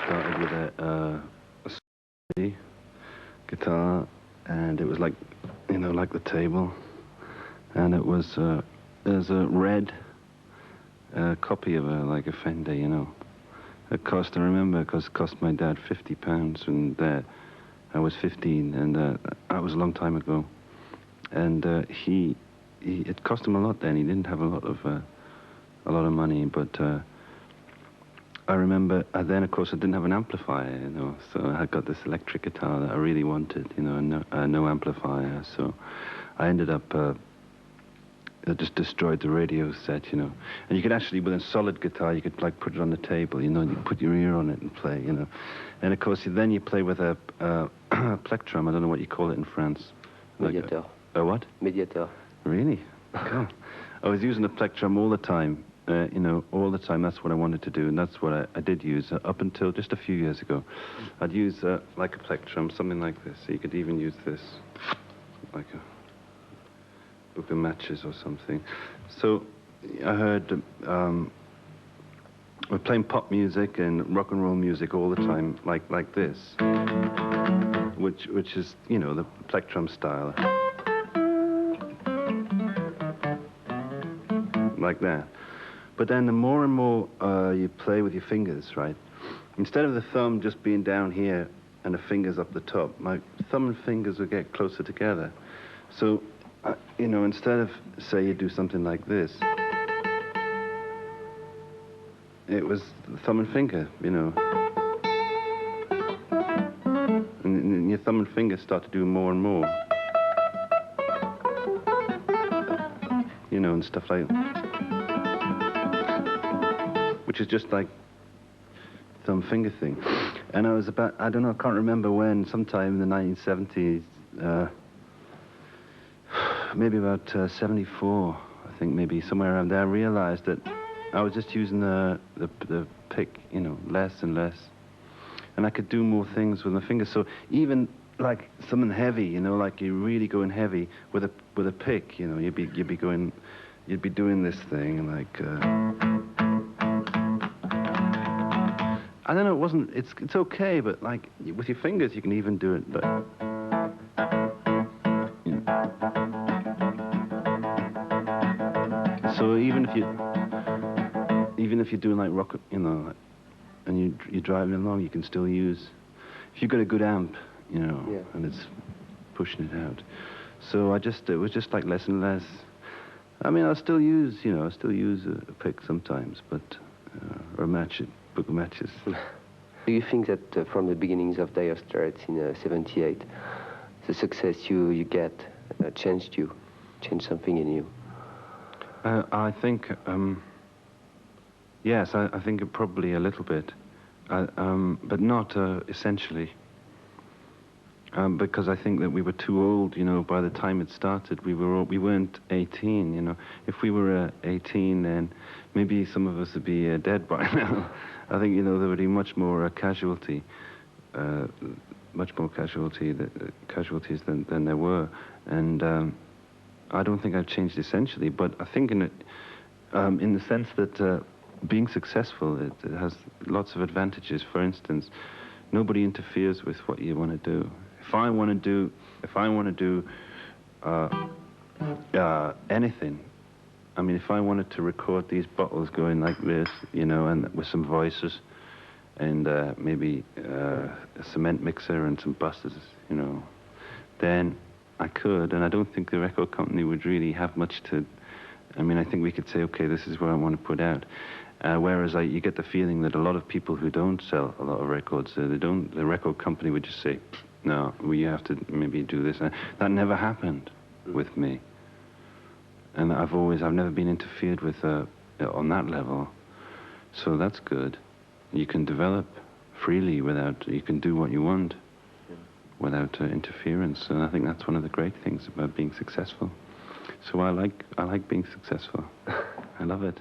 started with a C guitar, and it was like, you know, like the table, and it was there's a red copy of like a Fender, you know. It cost, I remember, because it cost my dad £50, and I was 15, and that was a long time ago. And it cost him a lot then. He didn't have a lot of money, but I remember, then of course I didn't have an amplifier, you know, so I got this electric guitar that I really wanted, you know, and no amplifier, so I ended up, I just destroyed the radio set, you know. And you could actually, with a solid guitar, you could like put it on the table, you know, and you could put your ear on it and play, you know. And of course, then you play with a plectrum, I don't know what you call it in France. Mediator. Like a what? Mediator. Really? Cool. I was using a plectrum all the time. You know, all the time. That's what I wanted to do, and that's what I did use up until just a few years ago. I'd use like a plectrum, something like this. So you could even use this, like a book of matches or something. So I heard we're playing pop music and rock and roll music all the time, like this, which is, you know, the plectrum style, like that. But then the more and more you play with your fingers, right? Instead of the thumb just being down here and the fingers up the top, my thumb and fingers would get closer together. So, you know, instead of, say, you do something like this, it was thumb and finger, you know. And your thumb and finger start to do more and more. You know, and stuff like that. Which is just like thumb finger thing. And I was about, I don't know, I can't remember when, sometime in the 1970s, maybe about 74, I think, maybe somewhere around there, I realized that I was just using the pick, you know, less and less. And I could do more things with my fingers. So even like something heavy, you know, like you're really going heavy with a pick, you know, you'd be doing this thing and like, I don't know, it's okay, but like, with your fingers you can even do it, but, you know. So even if you're doing like rock, you know, and you're driving along, you can still use, if you've got a good amp, you know, yeah, and it's pushing it out. So it was just like less and less. I mean, I still use a pick sometimes, but, or a book of matches. Do you think that from the beginnings of Dire Straits in '78, the success you get changed something in you? I think, yes, I think it probably a little bit, but not essentially. Because I think that we were too old, you know, by the time it started. We weren't 18, you know. If we were 18, then maybe some of us would be dead by now. I think, you know, there would be much more casualties than there were. And I don't think I've changed essentially, but I think in the sense that being successful, it has lots of advantages. For instance, nobody interferes with what you want to do. If I want to do anything, I mean, if I wanted to record these bottles going like this, you know, and with some voices, and maybe a cement mixer and some buses, you know, then I could, and I don't think the record company would really have much to, I mean, I think we could say, okay, this is what I want to put out. Whereas you get the feeling that a lot of people who don't sell a lot of records, the record company would just say, no, we have to maybe do this. That never happened with me. And I've never been interfered with on that level. So that's good. You can develop freely you can do what you want without interference. And I think that's one of the great things about being successful. So I like being successful. I love it.